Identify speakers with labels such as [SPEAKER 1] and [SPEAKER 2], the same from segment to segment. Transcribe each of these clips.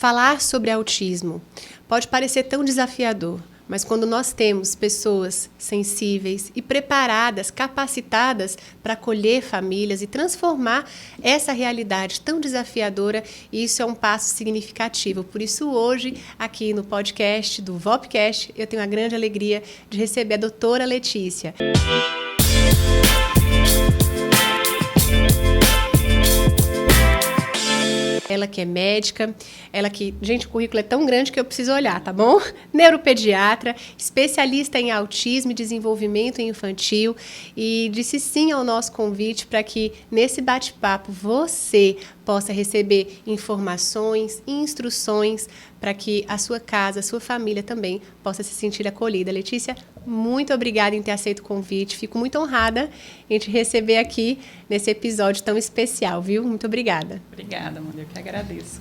[SPEAKER 1] Falar sobre autismo pode parecer tão desafiador, mas quando nós temos pessoas sensíveis e preparadas, capacitadas para acolher famílias e transformar essa realidade tão desafiadora, isso é um passo significativo. Por isso, hoje, aqui no podcast do VOPcast, eu tenho a grande alegria de receber a doutora Letícia. Ela que é médica, ela que... Gente, o currículo é tão grande que eu preciso olhar, tá bom? Neuropediatra, especialista em autismo e desenvolvimento infantil, e disse sim ao nosso convite para que, nesse bate-papo, você possa receber informações e instruções para que a sua casa, a sua família também possa se sentir acolhida. Letícia, muito obrigada em ter aceito o convite. Fico muito honrada em te receber aqui nesse episódio tão especial, viu? Muito obrigada.
[SPEAKER 2] Obrigada, Amanda. Eu que agradeço.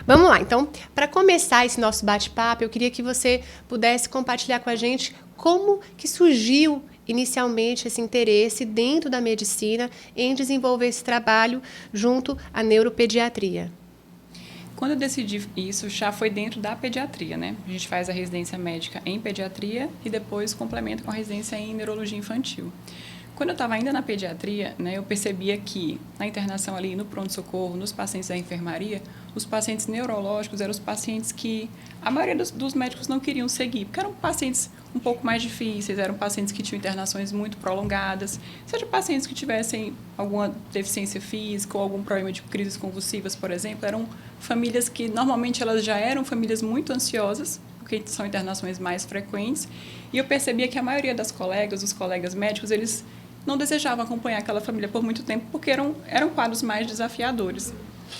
[SPEAKER 1] Vamos lá, então, para começar esse nosso bate-papo, eu queria que você pudesse compartilhar com a gente como que surgiu inicialmente esse interesse dentro da medicina em desenvolver esse trabalho junto à neuropediatria.
[SPEAKER 2] Quando eu decidi isso, já foi dentro da pediatria, né? A gente faz a residência médica em pediatria e depois complementa com a residência em neurologia infantil. Quando eu estava ainda na pediatria, né, eu percebia que na internação ali, no pronto-socorro, nos pacientes da enfermaria, os pacientes neurológicos eram os pacientes que a maioria dos médicos não queriam seguir, porque eram pacientes um pouco mais difíceis, eram pacientes que tinham internações muito prolongadas, seja pacientes que tivessem alguma deficiência física ou algum problema de crises convulsivas, por exemplo, eram famílias que normalmente elas já eram famílias muito ansiosas, porque são internações mais frequentes, e eu percebia que a maioria dos colegas médicos, eles não desejavam acompanhar aquela família por muito tempo, porque eram quadros mais desafiadores.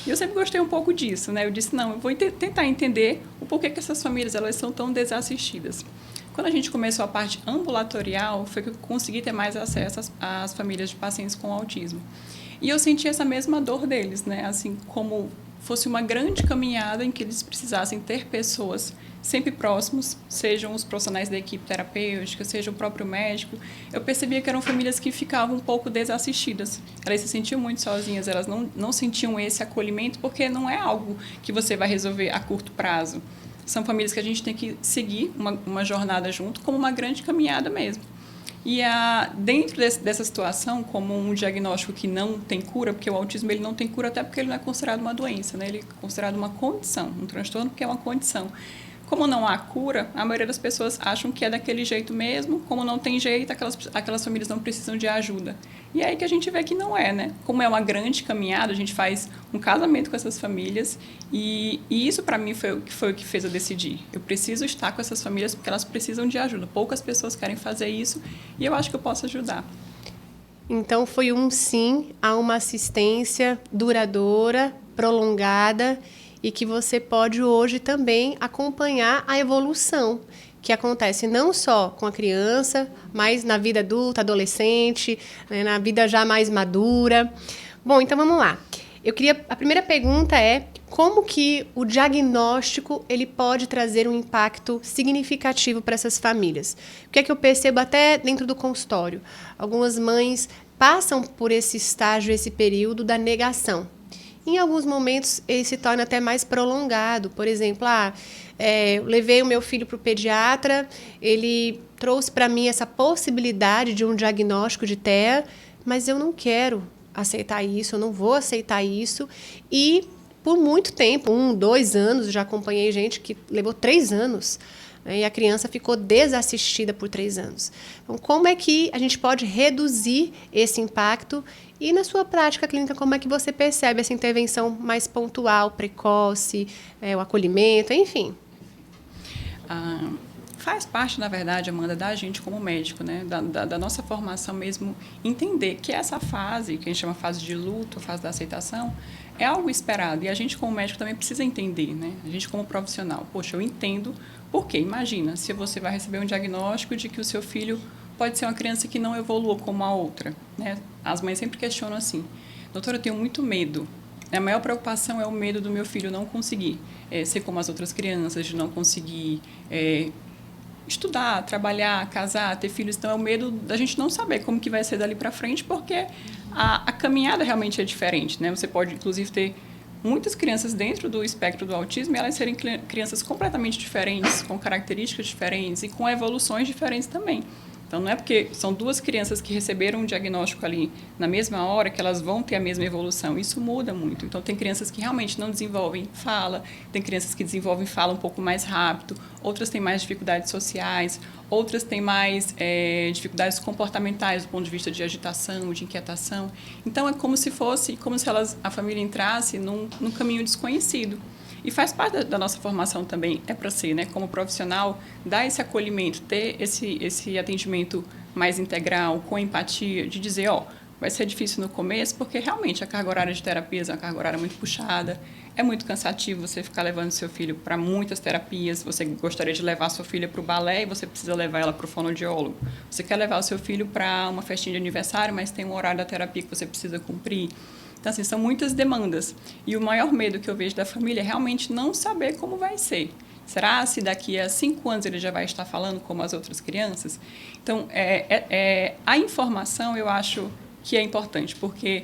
[SPEAKER 2] E eu sempre gostei um pouco disso, né? Eu disse, não, eu vou tentar entender o porquê que essas famílias elas são tão desassistidas. Quando a gente começou a parte ambulatorial, foi que eu consegui ter mais acesso às famílias de pacientes com autismo. E eu senti essa mesma dor deles, né? Assim, como fosse uma grande caminhada em que eles precisassem ter pessoas sempre próximos, sejam os profissionais da equipe terapêutica, seja o próprio médico. Eu percebia que eram famílias que ficavam um pouco desassistidas. Elas se sentiam muito sozinhas, elas não sentiam esse acolhimento, porque não é algo que você vai resolver a curto prazo. São famílias que a gente tem que seguir uma jornada junto, como uma grande caminhada mesmo. E dentro dessa situação, como um diagnóstico que não tem cura, porque o autismo ele não tem cura até porque ele não é considerado uma doença, né? Ele é considerado uma condição, um transtorno porque é uma condição. Como não há cura, a maioria das pessoas acham que é daquele jeito mesmo, como não tem jeito, aquelas famílias não precisam de ajuda. E é aí que a gente vê que não é, né? Como é uma grande caminhada, a gente faz um casamento com essas famílias e isso para mim foi o que fez eu decidir. Eu preciso estar com essas famílias porque elas precisam de ajuda. Poucas pessoas querem fazer isso e eu acho que eu posso ajudar.
[SPEAKER 1] Então, foi um sim a uma assistência duradoura, prolongada, e que você pode hoje também acompanhar a evolução que acontece não só com a criança, mas na vida adulta, adolescente, né, na vida já mais madura. Bom, então vamos lá. A primeira pergunta é como que o diagnóstico ele pode trazer um impacto significativo para essas famílias? O que é que eu percebo até dentro do consultório? Algumas mães passam por esse estágio, esse período da negação. Em alguns momentos, ele se torna até mais prolongado. Por exemplo, eu levei o meu filho para o pediatra, ele trouxe para mim essa possibilidade de um diagnóstico de TEA, mas eu não quero aceitar isso, eu não vou aceitar isso. E por muito tempo, 1, 2 anos, já acompanhei gente que levou 3 anos, né, e a criança ficou desassistida por 3 anos. Então, como é que a gente pode reduzir esse impacto? E na sua prática clínica, como é que você percebe essa intervenção mais pontual, precoce, o acolhimento, enfim?
[SPEAKER 2] Faz parte, na verdade, Amanda, da gente como médico, né? Da nossa formação mesmo, entender que essa fase, que a gente chama fase de luto, fase da aceitação, é algo esperado. E a gente como médico também precisa entender, né? A gente como profissional, poxa, eu entendo porque, imagina, se você vai receber um diagnóstico de que o seu filho pode ser uma criança que não evolua como a outra, né? As mães sempre questionam assim, doutora, eu tenho muito medo. A maior preocupação é o medo do meu filho não conseguir ser como as outras crianças, de não conseguir estudar, trabalhar, casar, ter filhos. Então, é o medo da gente não saber como que vai ser dali para frente, porque a caminhada realmente é diferente, né? Você pode, inclusive, ter muitas crianças dentro do espectro do autismo, elas serem crianças completamente diferentes, com características diferentes e com evoluções diferentes também. Então, não é porque são duas crianças que receberam um diagnóstico ali na mesma hora que elas vão ter a mesma evolução. Isso muda muito. Então, tem crianças que realmente não desenvolvem fala, tem crianças que desenvolvem fala um pouco mais rápido, outras têm mais dificuldades sociais, outras têm mais dificuldades comportamentais do ponto de vista de agitação, de inquietação. Então, é como se a família entrasse num caminho desconhecido. E faz parte da nossa formação também, é para ser, né, como profissional, dar esse acolhimento, ter esse atendimento mais integral, com empatia, de dizer, vai ser difícil no começo, porque realmente a carga horária de terapias é uma carga horária muito puxada, é muito cansativo você ficar levando seu filho para muitas terapias, você gostaria de levar sua filha para o balé e você precisa levar ela para o fonoaudiólogo. Você quer levar o seu filho para uma festinha de aniversário, mas tem um horário da terapia que você precisa cumprir. Então, assim, são muitas demandas. E o maior medo que eu vejo da família é realmente não saber como vai ser. Será se daqui a 5 anos ele já vai estar falando como as outras crianças? Então, a informação eu acho que é importante, porque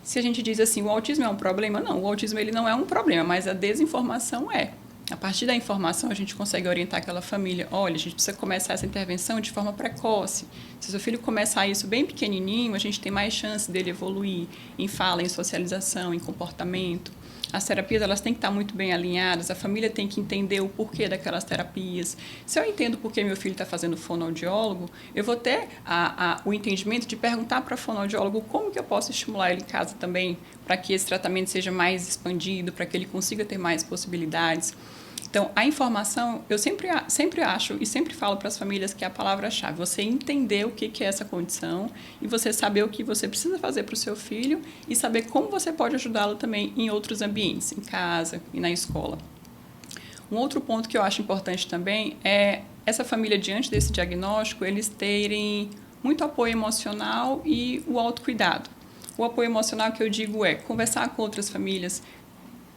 [SPEAKER 2] se a gente diz assim, o autismo é um problema, não, o autismo ele não é um problema, mas a desinformação é. A partir da informação, a gente consegue orientar aquela família. Olha, a gente precisa começar essa intervenção de forma precoce. Se seu filho começar isso bem pequenininho, a gente tem mais chance dele evoluir em fala, em socialização, em comportamento. As terapias elas têm que estar muito bem alinhadas, a família tem que entender o porquê daquelas terapias. Se eu entendo por que meu filho está fazendo fonoaudiólogo, eu vou ter o entendimento de perguntar para o fonoaudiólogo como que eu posso estimular ele em casa também, para que esse tratamento seja mais expandido, para que ele consiga ter mais possibilidades. Então, a informação, eu sempre acho e sempre falo para as famílias que é a palavra-chave. Você entender o que é essa condição e você saber o que você precisa fazer para o seu filho e saber como você pode ajudá-lo também em outros ambientes, em casa e na escola. Um outro ponto que eu acho importante também é essa família, diante desse diagnóstico, eles terem muito apoio emocional e o autocuidado. O apoio emocional que eu digo é conversar com outras famílias,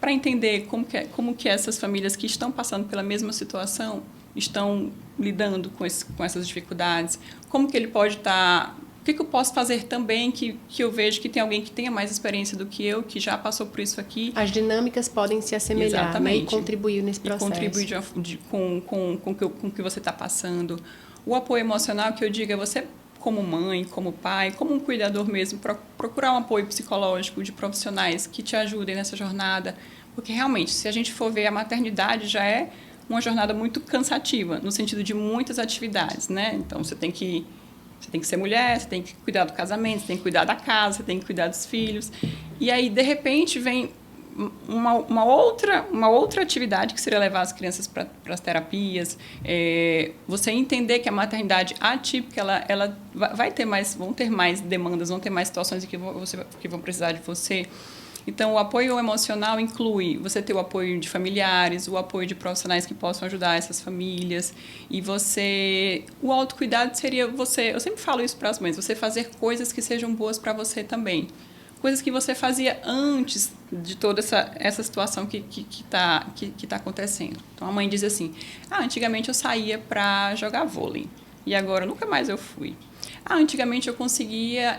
[SPEAKER 2] para entender como que essas famílias que estão passando pela mesma situação estão lidando com essas dificuldades, como que ele pode estar... O que eu posso fazer também que eu vejo que tem alguém que tenha mais experiência do que eu, que já passou por isso aqui.
[SPEAKER 1] As dinâmicas podem se assemelhar, né, e contribuir nesse processo.
[SPEAKER 2] E contribuir com o que você está passando. O apoio emocional que eu digo é você, como mãe, como pai, como um cuidador mesmo, procurar um apoio psicológico de profissionais que te ajudem nessa jornada, porque realmente, se a gente for ver, a maternidade já é uma jornada muito cansativa, no sentido de muitas atividades, né? Então, você tem que ser mulher, você tem que cuidar do casamento, você tem que cuidar da casa, você tem que cuidar dos filhos, e aí, de repente, vem uma outra atividade que seria levar as crianças para as terapias, você entender que a maternidade atípica ela vão ter mais demandas, vão ter mais situações que vão precisar de você. Então, o apoio emocional inclui você ter o apoio de familiares, o apoio de profissionais que possam ajudar essas famílias, e o autocuidado seria eu sempre falo isso para as mães, você fazer coisas que sejam boas para você também. Coisas que você fazia antes de toda essa situação que tá acontecendo. Então, a mãe diz assim, antigamente eu saía para jogar vôlei, e agora nunca mais eu fui. Antigamente eu conseguia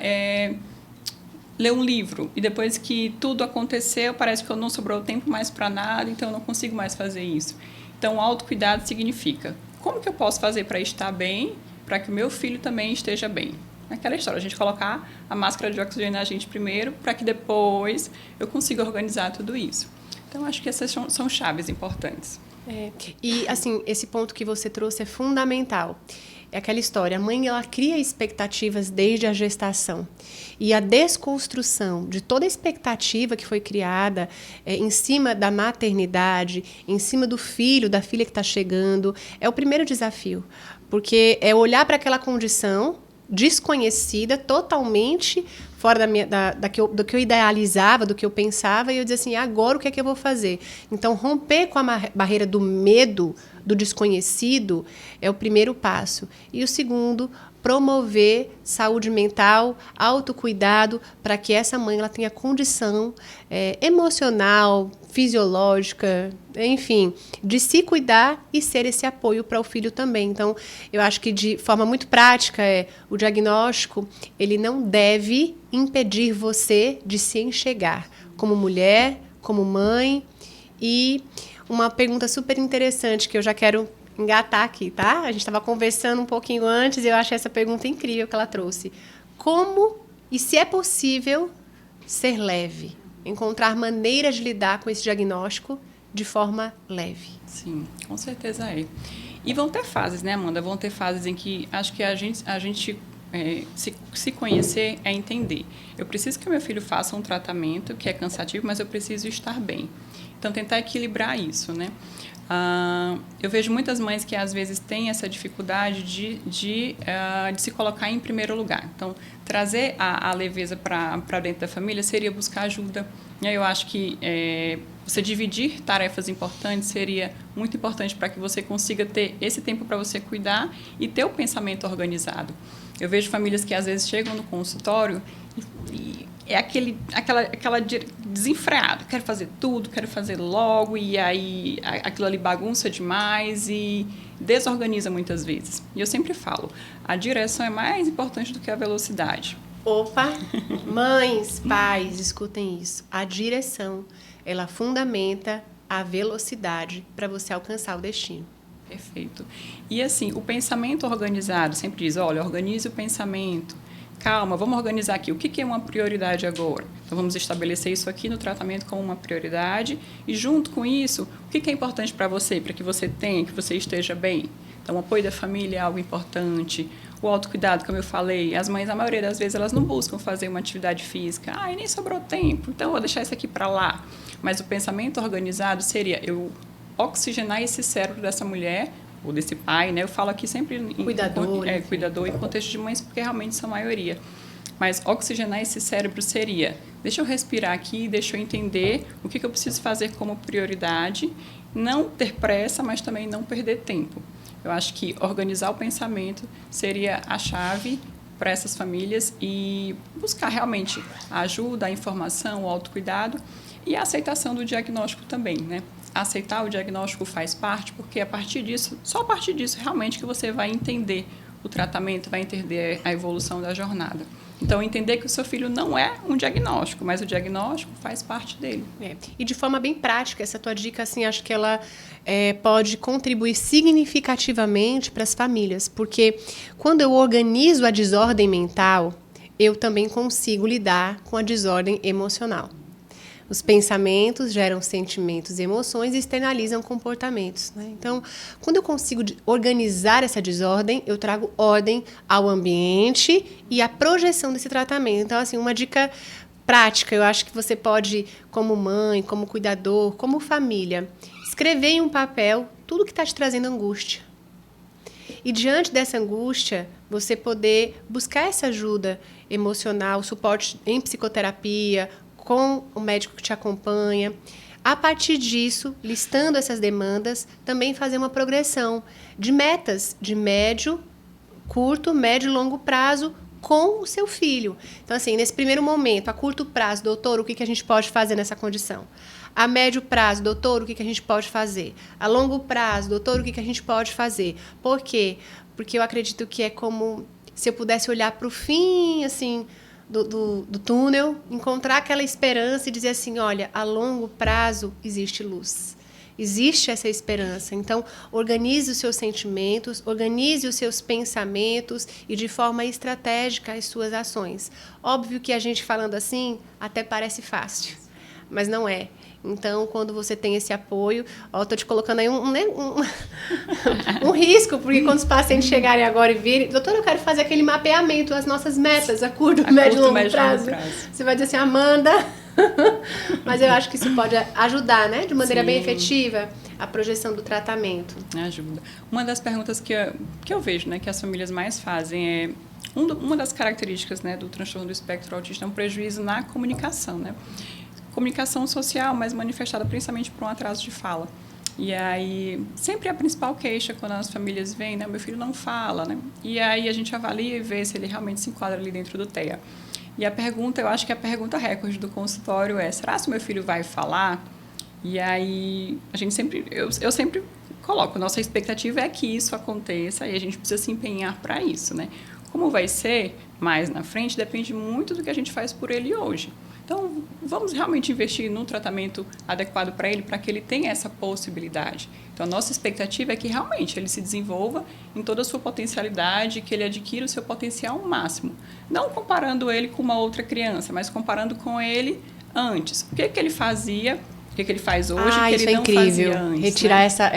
[SPEAKER 2] ler um livro, e depois que tudo aconteceu, parece que eu não sobrou tempo mais para nada, então eu não consigo mais fazer isso. Então, o autocuidado significa, como que eu posso fazer para estar bem, para que o meu filho também esteja bem? Aquela história, a gente colocar a máscara de oxigênio na gente primeiro, para que depois eu consiga organizar tudo isso. Então, acho que essas são chaves importantes.
[SPEAKER 1] E, assim, esse ponto que você trouxe é fundamental. É aquela história, a mãe ela cria expectativas desde a gestação. E a desconstrução de toda a expectativa que foi criada em cima da maternidade, em cima do filho, da filha que está chegando, é o primeiro desafio. Porque é olhar para aquela condição desconhecida, totalmente fora do que eu idealizava, do que eu pensava, e eu dizia assim, agora o que é que eu vou fazer? Então, romper com a barreira do medo, do desconhecido, é o primeiro passo. E o segundo, promover saúde mental, autocuidado, para que essa mãe ela tenha condição emocional, fisiológica, enfim, de se cuidar e ser esse apoio para o filho também. Então, eu acho que de forma muito prática, o diagnóstico ele não deve impedir você de se enxergar como mulher, como mãe. E uma pergunta super interessante que eu já quero engatar aqui, tá? A gente estava conversando um pouquinho antes e eu achei essa pergunta incrível que ela trouxe. Como e se é possível ser leve? Encontrar maneiras de lidar com esse diagnóstico de forma leve.
[SPEAKER 2] Sim, com certeza é. E vão ter fases, né, Amanda? Vão ter fases em que acho que a gente se conhecer é entender. Eu preciso que o meu filho faça um tratamento que é cansativo, mas eu preciso estar bem. Então, tentar equilibrar isso, né? Eu vejo muitas mães que, às vezes, têm essa dificuldade de se colocar em primeiro lugar. Então, trazer a leveza para dentro da família seria buscar ajuda. E aí eu acho que você dividir tarefas importantes seria muito importante para que você consiga ter esse tempo para você cuidar e ter o pensamento organizado. Eu vejo famílias que, às vezes, chegam no consultório e é aquela desenfreado. Quero fazer tudo, quero fazer logo, e aí aquilo ali bagunça demais e desorganiza muitas vezes. E eu sempre falo, a direção é mais importante do que a velocidade.
[SPEAKER 1] Opa! Mães, pais, escutem isso. A direção, ela fundamenta a velocidade para você alcançar o destino.
[SPEAKER 2] Perfeito. E assim, o pensamento organizado sempre diz, olha, organize o pensamento. Calma, vamos organizar aqui. O que é uma prioridade agora? Então, vamos estabelecer isso aqui no tratamento como uma prioridade. E, junto com isso, o que é importante para você, para que você tenha, que você esteja bem? Então, o apoio da família é algo importante. O autocuidado, como eu falei, as mães, a maioria das vezes, elas não buscam fazer uma atividade física. E nem sobrou tempo, então vou deixar isso aqui para lá. Mas o pensamento organizado seria eu oxigenar esse cérebro dessa mulher ou desse pai, né? Eu falo aqui sempre cuidador em contexto de mães, porque realmente são a maioria. Mas oxigenar esse cérebro seria, deixa eu respirar aqui, deixa eu entender o que eu preciso fazer como prioridade, não ter pressa, mas também não perder tempo. Eu acho que organizar o pensamento seria a chave para essas famílias e buscar realmente a ajuda, a informação, o autocuidado e a aceitação do diagnóstico também, né? Aceitar o diagnóstico faz parte, porque só a partir disso realmente que você vai entender o tratamento, vai entender a evolução da jornada. Então, entender que o seu filho não é um diagnóstico, mas o diagnóstico faz parte dele.
[SPEAKER 1] E de forma bem prática, essa tua dica, assim, acho que ela pode contribuir significativamente para as famílias, porque quando eu organizo a desordem mental, eu também consigo lidar com a desordem emocional. Os pensamentos geram sentimentos e emoções e externalizam comportamentos, né? Então, quando eu consigo organizar essa desordem, eu trago ordem ao ambiente e à projeção desse tratamento. Então, assim, uma dica prática, eu acho que você pode, como mãe, como cuidador, como família, escrever em um papel tudo que está te trazendo angústia. E diante dessa angústia, você poder buscar essa ajuda emocional, suporte em psicoterapia, com o médico que te acompanha. A partir disso, listando essas demandas, também fazer uma progressão de metas de médio, curto, médio e longo prazo com o seu filho. Então, assim, nesse primeiro momento, a curto prazo, doutor, o que a gente pode fazer nessa condição? A médio prazo, doutor, o que a gente pode fazer? A longo prazo, doutor, o que a gente pode fazer? Por quê? Porque eu acredito que é como se eu pudesse olhar para o fim, assim, do túnel, encontrar aquela esperança e dizer assim, olha, a longo prazo existe luz. Existe essa esperança. Então, organize os seus sentimentos, organize os seus pensamentos e, de forma estratégica, as suas ações. Óbvio que a gente falando assim até parece fácil, mas não é. Então, quando você tem esse apoio, estou te colocando aí um risco, porque quando os pacientes chegarem agora e virem, doutora, eu quero fazer aquele mapeamento, as nossas metas, a curto, médio e longo prazo. Você vai dizer assim, Amanda, mas eu acho que isso pode ajudar, né, de maneira bem efetiva, a projeção do tratamento.
[SPEAKER 2] Ajuda. Uma das perguntas que eu vejo, né, que as famílias mais fazem é, uma das características, né, do transtorno do espectro autista é um prejuízo na comunicação, né? Comunicação social, mas manifestada principalmente por um atraso de fala. E aí, sempre a principal queixa quando as famílias vêm, né? Meu filho não fala, né? E aí a gente avalia e vê se ele realmente se enquadra ali dentro do TEA. E a pergunta, eu acho que a pergunta recorde do consultório é, será que meu filho vai falar? E aí, a gente sempre, eu sempre coloco, nossa expectativa é que isso aconteça e a gente precisa se empenhar para isso, né? Como vai ser mais na frente, depende muito do que a gente faz por ele hoje. Então, vamos realmente investir no tratamento adequado para ele, para que ele tenha essa possibilidade. Então, a nossa expectativa é que realmente ele se desenvolva em toda a sua potencialidade, que ele adquira o seu potencial máximo. Não comparando ele com uma outra criança, mas comparando com ele antes. O que ele fazia, o que ele faz hoje, que ele não fazia antes.
[SPEAKER 1] Retirar, né?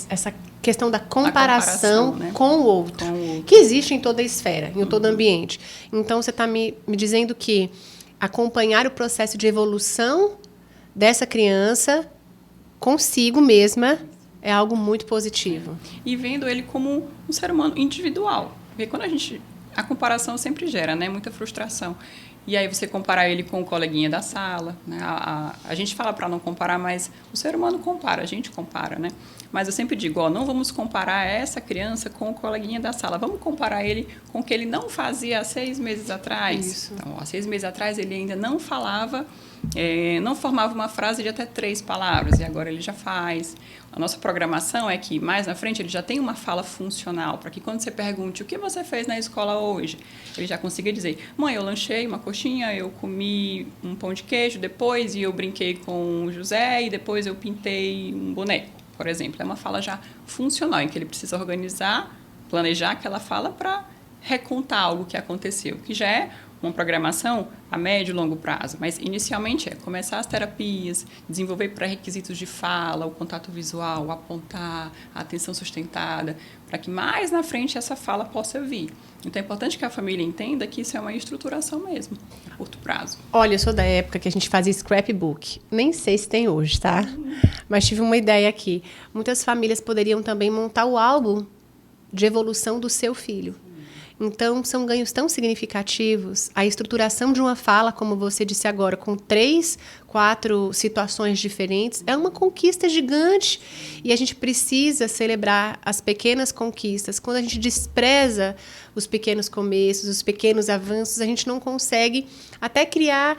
[SPEAKER 1] essa questão da comparação,
[SPEAKER 2] né?
[SPEAKER 1] com o outro, que existe em toda a esfera, em todo ambiente. Então, você está me dizendo que acompanhar o processo de evolução dessa criança consigo mesma é algo muito positivo.
[SPEAKER 2] E vendo ele como um ser humano individual. Porque quando a comparação sempre gera, né, muita frustração. E aí você comparar ele com o coleguinha da sala, né? A gente fala para não comparar, mas o ser humano compara, a gente compara, né? Mas eu sempre digo, não vamos comparar essa criança com o coleguinha da sala, vamos comparar ele com o que ele não fazia há 6 meses atrás.
[SPEAKER 1] Isso.
[SPEAKER 2] Então, há 6 meses atrás ele ainda não falava, não formava uma frase de até 3 palavras, e agora ele já faz. A nossa programação é que, mais na frente, ele já tem uma fala funcional, para que quando você pergunte o que você fez na escola hoje, ele já consiga dizer, mãe, eu lanchei uma coxinha, eu comi um pão de queijo depois, e eu brinquei com o José, e depois eu pintei um boneco, por exemplo. É uma fala já funcional, em que ele precisa organizar, planejar aquela fala para recontar algo que aconteceu, que já é uma programação a médio e longo prazo, mas inicialmente é começar as terapias, desenvolver pré-requisitos de fala, o contato visual, o apontar, a atenção sustentada, para que mais na frente essa fala possa vir. Então é importante que a família entenda que isso é uma estruturação mesmo, a curto prazo.
[SPEAKER 1] Olha, eu sou da época que a gente fazia scrapbook. Nem sei se tem hoje, tá? Mas tive uma ideia aqui. Muitas famílias poderiam também montar o álbum de evolução do seu filho. Então, são ganhos tão significativos. A estruturação de uma fala, como você disse agora, com 3, 4 situações diferentes, é uma conquista gigante. E a gente precisa celebrar as pequenas conquistas. Quando a gente despreza os pequenos começos, os pequenos avanços, a gente não consegue até criar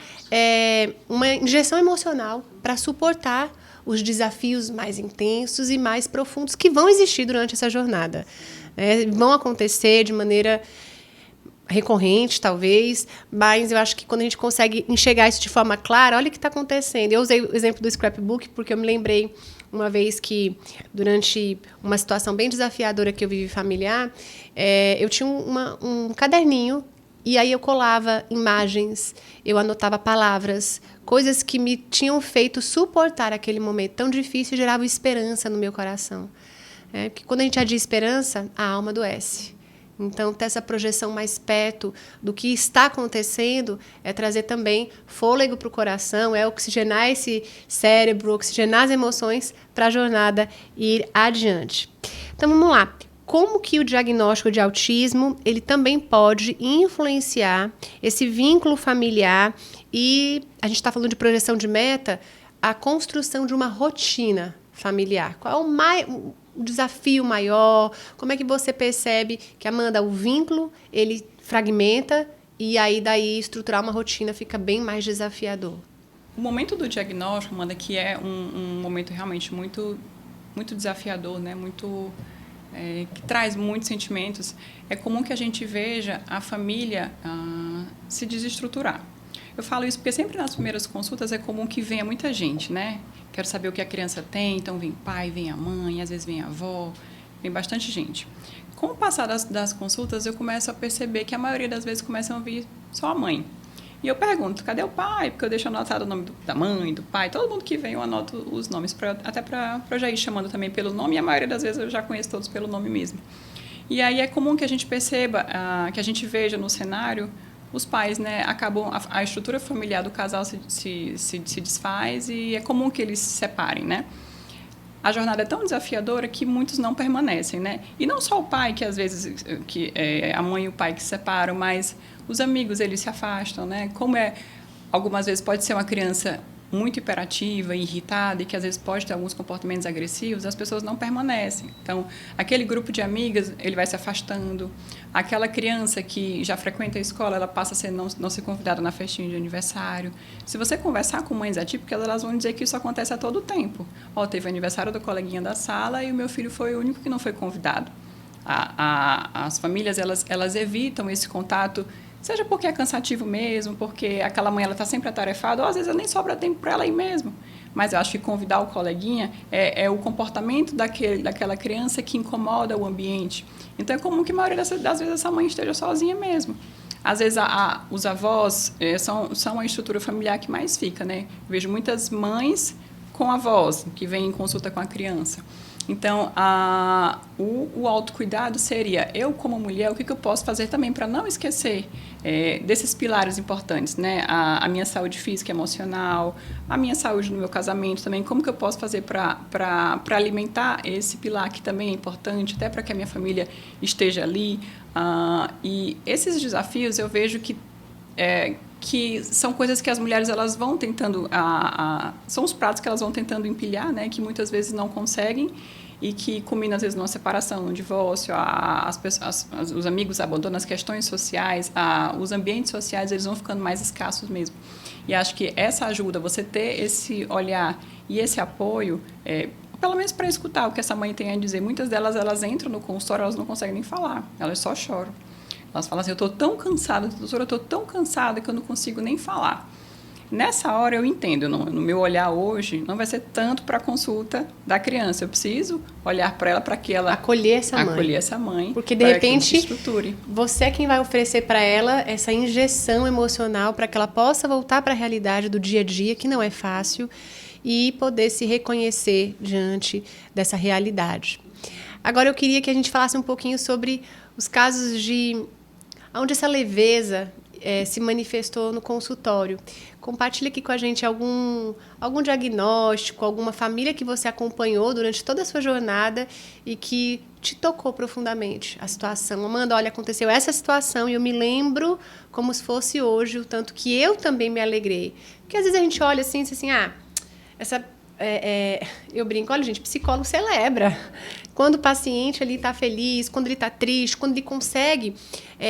[SPEAKER 1] uma injeção emocional para suportar os desafios mais intensos e mais profundos que vão existir durante essa jornada. Vão acontecer de maneira recorrente, talvez, mas eu acho que quando a gente consegue enxergar isso de forma clara, olha o que está acontecendo. Eu usei o exemplo do scrapbook porque eu me lembrei uma vez que, durante uma situação bem desafiadora que eu vivi familiar, eu tinha um caderninho e aí eu colava imagens, eu anotava palavras, coisas que me tinham feito suportar aquele momento tão difícil e geravam esperança no meu coração. Porque quando a gente adia esperança, a alma adoece. Então, ter essa projeção mais perto do que está acontecendo é trazer também fôlego para o coração, é oxigenar esse cérebro, oxigenar as emoções para a jornada ir adiante. Então, vamos lá. Como que o diagnóstico de autismo ele também pode influenciar esse vínculo familiar e, a gente está falando de projeção de meta, a construção de uma rotina familiar? Qual é o desafio maior? Como é que você percebe que, Amanda, o vínculo ele fragmenta e aí daí estruturar uma rotina fica bem mais desafiador?
[SPEAKER 2] O momento do diagnóstico, Amanda, que é um momento realmente muito, muito desafiador, né? Que traz muitos sentimentos, é comum que a gente veja a família se desestruturar. Eu falo isso porque sempre nas primeiras consultas é comum que venha muita gente, né? Quero saber o que a criança tem, então vem pai, vem a mãe, às vezes vem a avó, vem bastante gente. Com o passar das consultas, eu começo a perceber que a maioria das vezes começam a vir só a mãe. E eu pergunto, cadê o pai? Porque eu deixo anotado o nome da mãe, do pai, todo mundo que vem eu anoto os nomes, até para eu já ir chamando também pelo nome, e a maioria das vezes eu já conheço todos pelo nome mesmo. E aí é comum que a gente perceba, que a gente veja no cenário, os pais, né, acabam, a estrutura familiar do casal se desfaz e é comum que eles se separem, né? A jornada é tão desafiadora que muitos não permanecem, né? E não só o pai, que às vezes a mãe e o pai que se separam, mas os amigos, eles se afastam, né? Algumas vezes pode ser uma criança muito hiperativa, irritada e que às vezes pode ter alguns comportamentos agressivos, as pessoas não permanecem. Então, aquele grupo de amigas, ele vai se afastando. Aquela criança que já frequenta a escola, ela passa a não ser convidada na festinha de aniversário. Se você conversar com mães atípicas, elas vão dizer que isso acontece a todo tempo. Teve o aniversário do coleguinha da sala e o meu filho foi o único que não foi convidado. As famílias, elas evitam esse contato Seja porque é cansativo mesmo, porque aquela mãe está sempre atarefada, ou às vezes nem sobra tempo para ela ir mesmo. Mas eu acho que convidar o coleguinha é o comportamento daquela criança que incomoda o ambiente. Então, é comum que a maioria das vezes essa mãe esteja sozinha mesmo. Às vezes, os avós são a estrutura familiar que mais fica, né? Eu vejo muitas mães com avós que vêm em consulta com a criança. Então, o autocuidado seria, eu como mulher, o que eu posso fazer também para não esquecer desses pilares importantes, né? A minha saúde física e emocional, a minha saúde no meu casamento também, como que eu posso fazer para alimentar esse pilar que também é importante, até para que a minha família esteja ali. E esses desafios eu vejo que são coisas que as mulheres elas vão tentando, são os pratos que elas vão tentando empilhar, né, que muitas vezes não conseguem e que culmina às vezes numa separação, num divórcio, os amigos abandonam as questões sociais, os ambientes sociais eles vão ficando mais escassos mesmo. E acho que essa ajuda, você ter esse olhar e esse apoio, pelo menos para escutar o que essa mãe tem a dizer. Muitas delas, elas entram no consultório, elas não conseguem nem falar, elas só choram. Elas falam assim, eu estou tão cansada, doutora, eu estou tão cansada que eu não consigo nem falar. Nessa hora eu entendo, no meu olhar hoje, não vai ser tanto para a consulta da criança. Eu preciso olhar para ela, para que ela...
[SPEAKER 1] Acolher essa mãe. Porque, de repente, você é quem vai oferecer para ela essa injeção emocional para que ela possa voltar para a realidade do dia a dia, que não é fácil, e poder se reconhecer diante dessa realidade. Agora, eu queria que a gente falasse um pouquinho sobre os casos onde essa leveza se manifestou no consultório. Compartilha aqui com a gente algum diagnóstico, alguma família que você acompanhou durante toda a sua jornada e que te tocou profundamente a situação. Amanda, olha, aconteceu essa situação e eu me lembro como se fosse hoje, o tanto que eu também me alegrei. Porque às vezes a gente olha assim e diz assim, eu brinco, olha gente, psicólogo celebra. Quando o paciente ali está feliz, quando ele está triste, quando ele consegue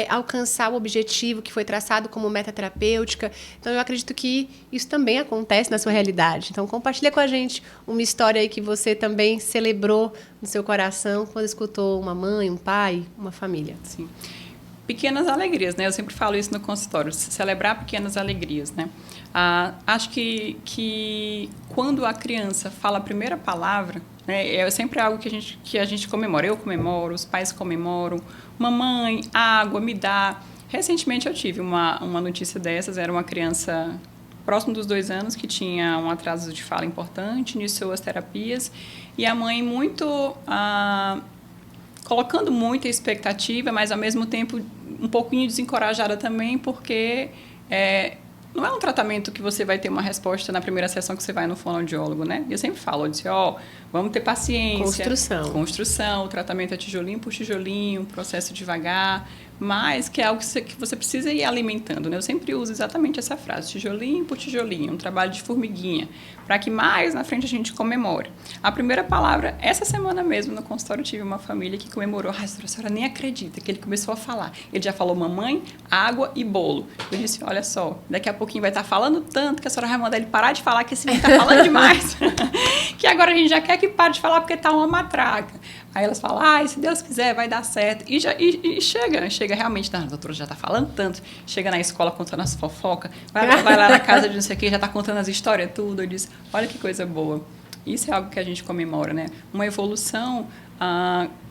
[SPEAKER 1] alcançar o objetivo que foi traçado como meta terapêutica. Então, eu acredito que isso também acontece na sua realidade. Então, compartilha com a gente uma história aí que você também celebrou no seu coração quando escutou uma mãe, um pai, uma família.
[SPEAKER 2] Sim. Pequenas alegrias, né? Eu sempre falo isso no consultório, celebrar pequenas alegrias, né? Acho que quando a criança fala a primeira palavra, né, é sempre algo que a gente comemora. Eu comemoro, os pais comemoram. Mamãe, água, me dá. Recentemente eu tive uma notícia dessas, era uma criança próximo dos 2 anos que tinha um atraso de fala importante, iniciou as terapias e a mãe muito... colocando muita expectativa, mas ao mesmo tempo um pouquinho desencorajada também, porque não é um tratamento que você vai ter uma resposta na primeira sessão que você vai no fonoaudiólogo, né? Eu sempre falo, eu disse, vamos ter paciência. Construção, o tratamento é tijolinho por tijolinho, processo devagar, mas que é algo que você precisa ir alimentando, né? Eu sempre uso exatamente essa frase, tijolinho por tijolinho, um trabalho de formiguinha, para que mais na frente a gente comemore. A primeira palavra, essa semana mesmo, no consultório, tive uma família que comemorou. A senhora nem acredita que ele começou a falar. Ele já falou mamãe, água e bolo. Eu disse, olha só, daqui a pouquinho vai estar falando tanto que a senhora vai mandar ele parar de falar, que esse menino está falando demais. Que agora a gente já quer que pare de falar porque está uma matraca. Aí elas falam, se Deus quiser, vai dar certo. E chega realmente, a doutora já está falando tanto, chega na escola contando as fofocas, vai lá na casa de não sei o quê, já está contando as histórias, tudo. Eu disse, olha que coisa boa. Isso é algo que a gente comemora, né? Uma evolução,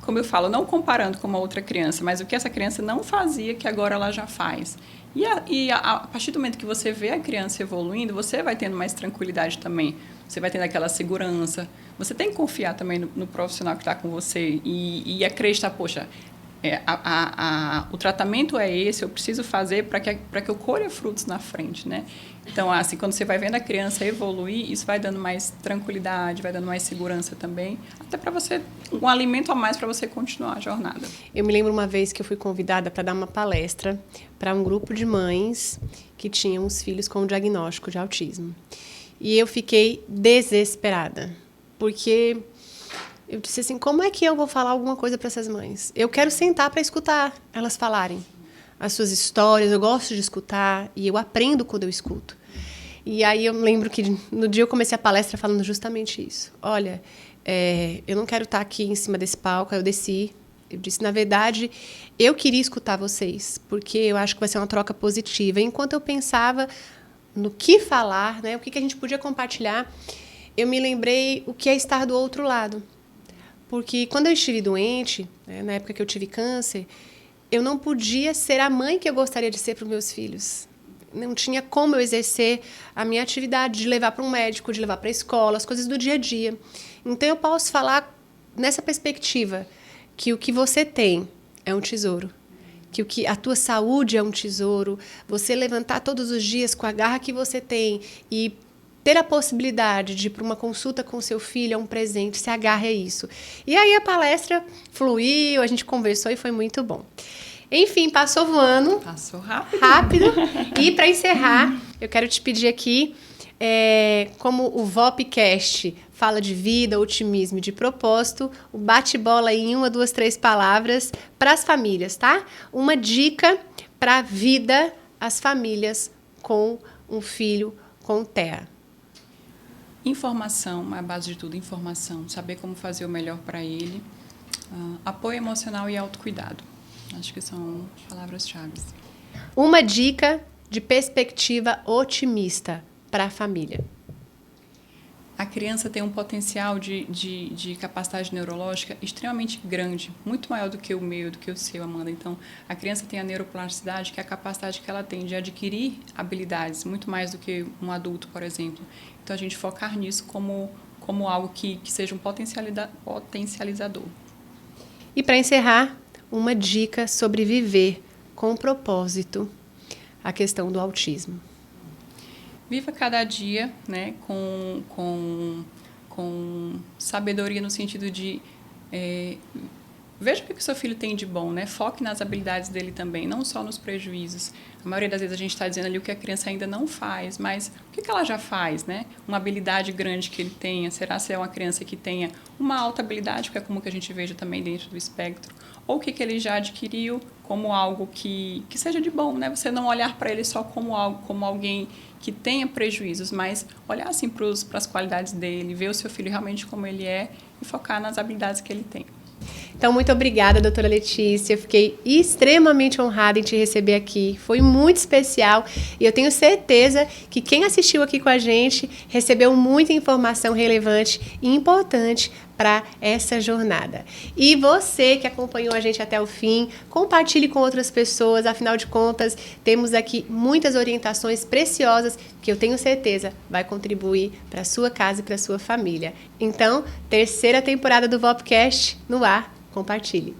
[SPEAKER 2] como eu falo, não comparando com uma outra criança, mas o que essa criança não fazia, que agora ela já faz. E a partir do momento que você vê a criança evoluindo, você vai tendo mais tranquilidade também. Você vai tendo aquela segurança. Você tem que confiar também no profissional que está com você e acreditar, poxa, o tratamento é esse, eu preciso fazer para que eu colha frutos na frente, né? Então, assim, quando você vai vendo a criança evoluir, isso vai dando mais tranquilidade, vai dando mais segurança também, até para você, um alimento a mais para você continuar a jornada.
[SPEAKER 1] Eu me lembro uma vez que eu fui convidada para dar uma palestra para um grupo de mães que tinham os filhos com diagnóstico de autismo. E eu fiquei desesperada, porque eu disse assim, como é que eu vou falar alguma coisa para essas mães? Eu quero sentar para escutar elas falarem as suas histórias, eu gosto de escutar e eu aprendo quando eu escuto. E aí eu lembro que no dia eu comecei a palestra falando justamente isso. Olha, eu não quero estar aqui em cima desse palco, aí eu desci Eu disse, na verdade, eu queria escutar vocês, porque eu acho que vai ser uma troca positiva. Enquanto eu pensava no que falar, né, o que a gente podia compartilhar, eu me lembrei o que é estar do outro lado. Porque quando eu estive doente, né, na época que eu tive câncer, eu não podia ser a mãe que eu gostaria de ser para os meus filhos. Não tinha como eu exercer a minha atividade de levar para um médico, de levar para a escola, as coisas do dia a dia. Então, eu posso falar nessa perspectiva que o que você tem é um tesouro. Que a tua saúde é um tesouro. Você levantar todos os dias com a garra que você tem e ter a possibilidade de ir para uma consulta com seu filho é um presente, se agarre a isso. E aí a palestra fluiu, a gente conversou e foi muito bom. Enfim, passou voando.
[SPEAKER 2] Passou rápido.
[SPEAKER 1] Rápido. E para encerrar, eu quero te pedir aqui, como o VOPcast fala de vida, otimismo e de propósito, o bate-bola em 1, 2, 3 palavras para as famílias, tá? Uma dica para a vida, as famílias com um filho com TEA.
[SPEAKER 2] Informação, a base de tudo, informação. Saber como fazer o melhor para ele. Apoio emocional e autocuidado. Acho que são palavras-chave.
[SPEAKER 1] Uma dica de perspectiva otimista para a família.
[SPEAKER 2] A criança tem um potencial de capacidade neurológica extremamente grande, muito maior do que o meu, do que o seu, Amanda. Então, a criança tem a neuroplasticidade, que é a capacidade que ela tem de adquirir habilidades, muito mais do que um adulto, por exemplo. Então, a gente focar nisso como algo que seja um potencializador.
[SPEAKER 1] E para encerrar, uma dica sobre viver com propósito, a questão do autismo.
[SPEAKER 2] Viva cada dia, né, com sabedoria no sentido de veja o que o seu filho tem de bom, né? Foque nas habilidades dele também, não só nos prejuízos. A maioria das vezes a gente está dizendo ali o que a criança ainda não faz, mas o que ela já faz, né? Uma habilidade grande que ele tenha. Será se é uma criança que tenha uma alta habilidade, que é como que a gente veja também dentro do espectro, ou o que ele já adquiriu como algo que seja de bom, né? Você não olhar para ele só como alguém que tenha prejuízos, mas olhar assim para as qualidades dele, ver o seu filho realmente como ele é e focar nas habilidades que ele tem.
[SPEAKER 1] Então, muito obrigada, doutora Letícia. Fiquei extremamente honrada em te receber aqui. Foi muito especial e eu tenho certeza que quem assistiu aqui com a gente recebeu muita informação relevante e importante para essa jornada. E você que acompanhou a gente até o fim, compartilhe com outras pessoas. Afinal de contas, temos aqui muitas orientações preciosas que eu tenho certeza vai contribuir para a sua casa e para a sua família. Então, 3ª temporada do VOPcast no ar. Compartilhe.